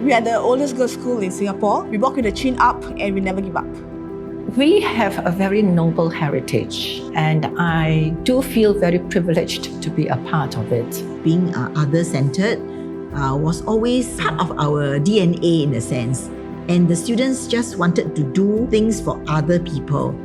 We are the oldest girls' school in Singapore. We walk with the chin up and we never give up. We have a very noble heritage, and I do feel very privileged to be a part of it. Being other-centered was always part of our DNA in a sense. And the students just wanted to do things for other people.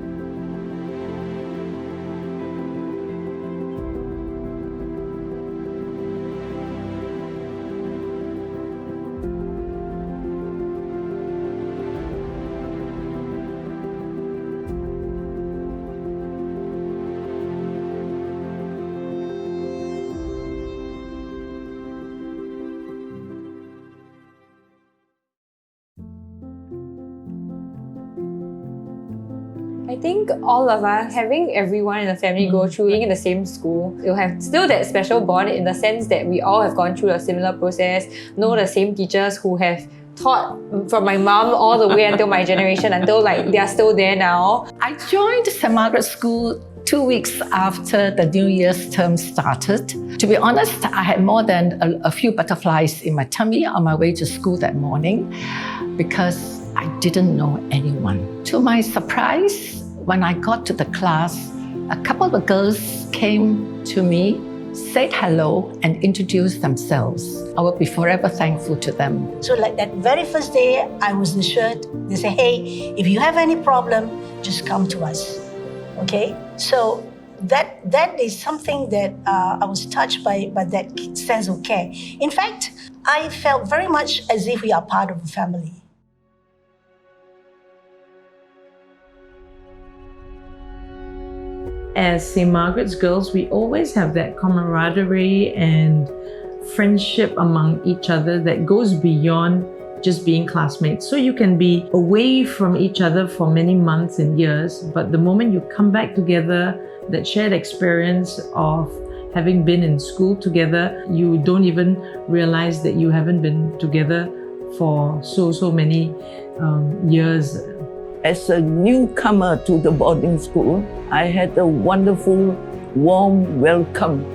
I think all of us, having everyone in the family go through being in the same school, you'll have still that special bond in the sense that we all have gone through a similar process, know the same teachers who have taught from my mom all the way until my generation, until like they are still there now. I joined St. Margaret's School 2 weeks after the New Year's term started. To be honest, I had more than a few butterflies in my tummy on my way to school that morning because I didn't know anyone. To my surprise, when I got to the class, a couple of girls came to me, said hello, and introduced themselves. I will be forever thankful to them. So like that very first day, I was assured, they say, hey, if you have any problem, just come to us, okay? So that is something that I was touched by that sense of care. In fact, I felt very much as if we are part of a family. As St. Margaret's girls, we always have that camaraderie and friendship among each other that goes beyond just being classmates. So you can be away from each other for many months and years, but the moment you come back together, that shared experience of having been in school together, you don't even realize that you haven't been together for so many years. As a newcomer to the boarding school, I had a wonderful, warm welcome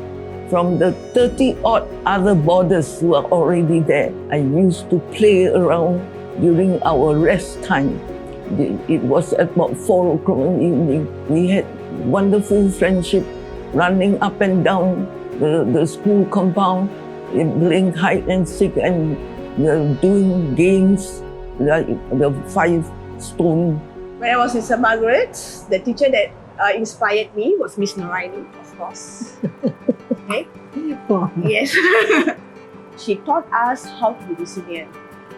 from the 30-odd other boarders who are already there. I used to play around during our rest time. It was about 4 o'clock in the evening. We had wonderful friendship, running up and down the school compound, playing hide and seek and doing games like the 5 stone. When I was in St. Margaret, the teacher that inspired me was Miss Naraini, of course. Okay? Yes. She taught us how to be resilient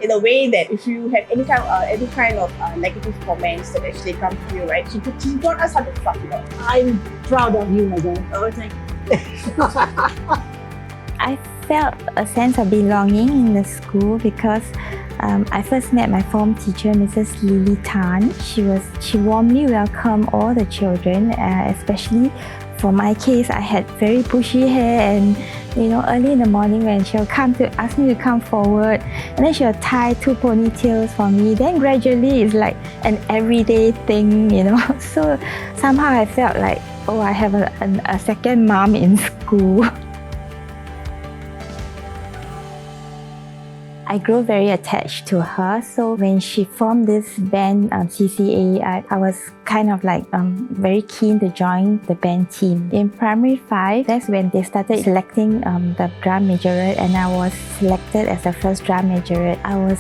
in a way that if you have any kind of negative comments that actually come to you, right? She taught us how to fuck it up. I'm proud of you, Margaret. Oh, thank you. I felt a sense of belonging in the school because I first met my form teacher, Mrs. Lily Tan. She warmly welcomed all the children, especially for my case, I had very bushy hair, and early in the morning when she'll come to ask me to come forward, and then she'll tie 2 ponytails for me. Then gradually it's like an everyday thing, So somehow I felt like, oh, I have a second mom in school. I grew very attached to her, so when she formed this band CCA, I was kind of like very keen to join the band team. In primary 5, that's when they started selecting the drum majorette, and I was selected as the first drum majorette. I was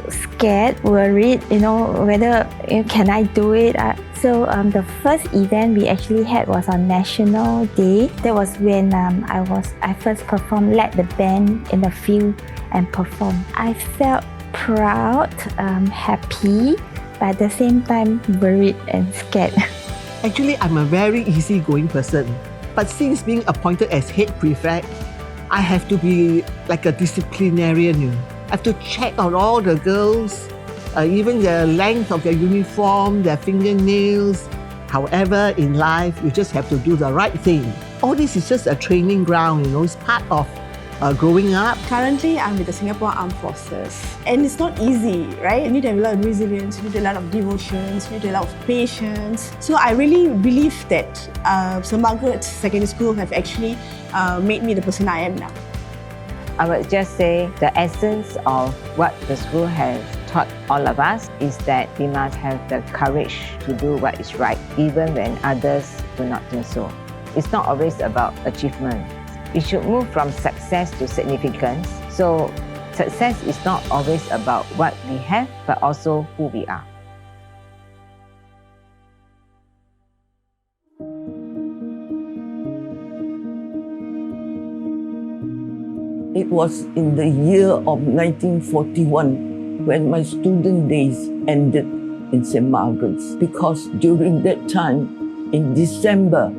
scared, worried, whether can I do it. So the first event we actually had was on National Day. That was when I first performed, led the band in the field and performed. I felt proud, happy, but at the same time worried and scared. Actually, I'm a very easygoing person, but since being appointed as head prefect, I have to be like a disciplinarian. I have to check on all the girls, even the length of their uniform, their fingernails. However, in life, you just have to do the right thing. All this is just a training ground, it's part of growing up. Currently, I'm with the Singapore Armed Forces, and it's not easy, right? You need to have a lot of resilience, you need a lot of devotions, you need a lot of patience. So I really believe that St. Margaret's Secondary School have actually made me the person I am now. I would just say the essence of what the school has taught all of us is that we must have the courage to do what is right, even when others do not think so. It's not always about achievement. We should move from success to significance. So success is not always about what we have, but also who we are. It was in the year of 1941 when my student days ended in St. Margaret's, because during that time, in December,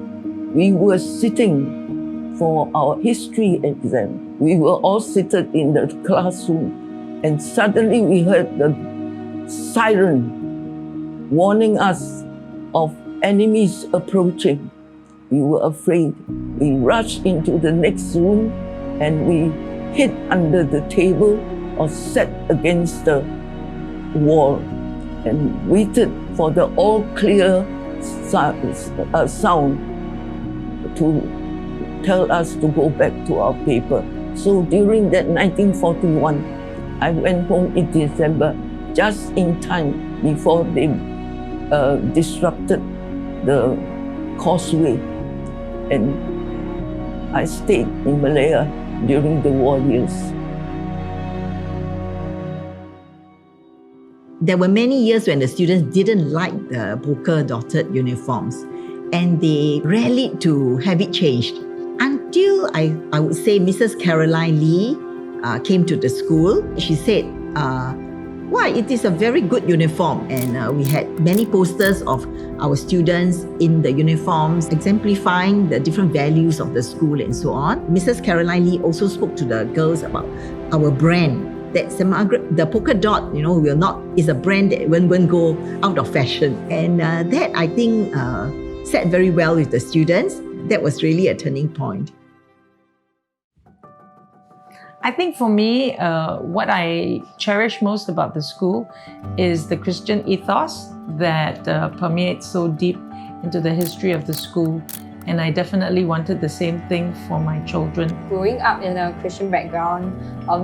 we were sitting for our history exam. We were all seated in the classroom, and suddenly we heard the siren warning us of enemies approaching. We were afraid. We rushed into the next room and we hid under the table or sat against the wall and waited for the all clear sound to tell us to go back to our paper. So during that 1941, I went home in December just in time before they disrupted the causeway, and I stayed in Malaya during the war years. There were many years when the students didn't like the polka dotted uniforms, and they rallied to have it changed. Until I would say Mrs. Caroline Lee came to the school. She said, why, it is a very good uniform. And we had many posters of our students in the uniforms, exemplifying the different values of the school and so on. Mrs. Caroline Lee also spoke to the girls about our brand, that St. Margaret, the polka dot, is a brand that won't go out of fashion. And that, I think, sat very well with the students. That was really a turning point. I think for me, what I cherish most about the school is the Christian ethos that permeates so deep into the history of the school. And I definitely wanted the same thing for my children. Growing up in a Christian background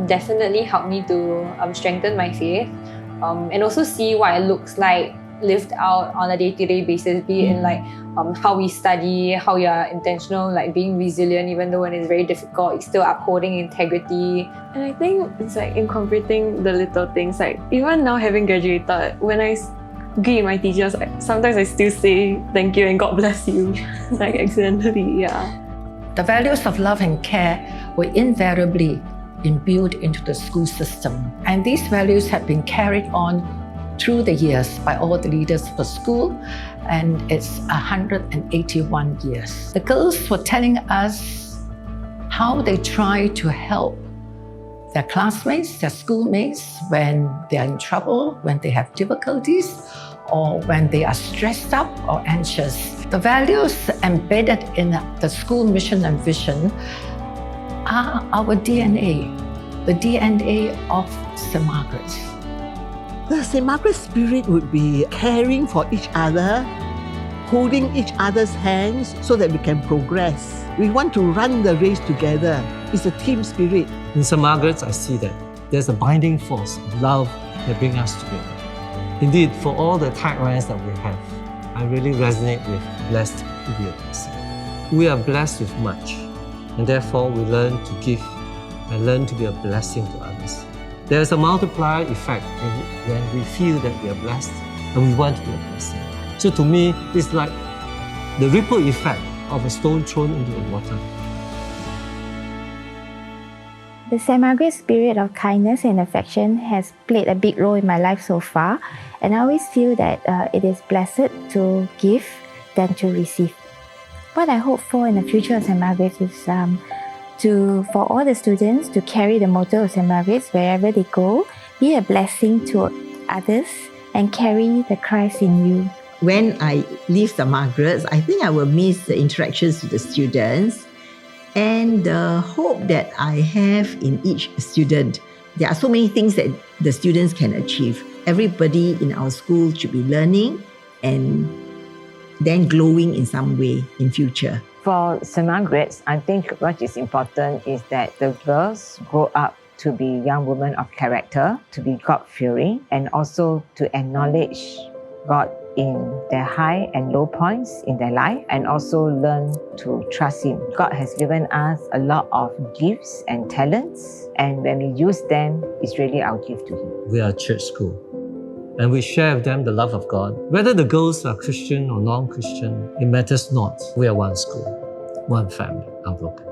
definitely helped me to strengthen my faith and also see what it looks like lived out on a day-to-day basis, be it in how we study, how we are intentional, being resilient even though when it's very difficult, it's still upholding integrity. And I think it's incorporating the little things, even now having graduated, when I greet my teachers, sometimes I still say thank you and God bless you, accidentally, yeah. The values of love and care were invariably imbued into the school system, and these values have been carried on through the years by all the leaders of the school, and it's 181 years. The girls were telling us how they try to help their classmates, their schoolmates, when they are in trouble, when they have difficulties, or when they are stressed up or anxious. The values embedded in the school mission and vision are our DNA, the DNA of St. Margaret's. The St. Margaret's spirit would be caring for each other, holding each other's hands so that we can progress. We want to run the race together. It's a team spirit. In St. Margaret's, I see that there's a binding force of love that brings us together. Indeed, for all the taglines that we have, I really resonate with blessed to be a blessing. We are blessed with much, and therefore we learn to give and learn to be a blessing to others. There's a multiplier effect when we feel that we are blessed and we want to be a blessing. So to me, it's like the ripple effect of a stone thrown into the water. The St. Margaret's spirit of kindness and affection has played a big role in my life so far, and I always feel that it is blessed to give than to receive. What I hope for in the future of St. Margaret's is for all the students to carry the motto of St. Margaret's wherever they go, be a blessing to others, and carry the Christ in you. When I leave St. Margaret's, I think I will miss the interactions with the students and the hope that I have in each student. There are so many things that the students can achieve. Everybody in our school should be learning and then glowing in some way in future. For St. Margaret's, I think what is important is that the girls grow up to be young women of character, to be God-fearing, and also to acknowledge God in their high and low points in their life, and also learn to trust Him. God has given us a lot of gifts and talents, and when we use them, it's really our gift to Him. We are a church school, and we share with them the love of God. Whether the girls are Christian or non-Christian, it matters not. We are one school, one family, unbroken.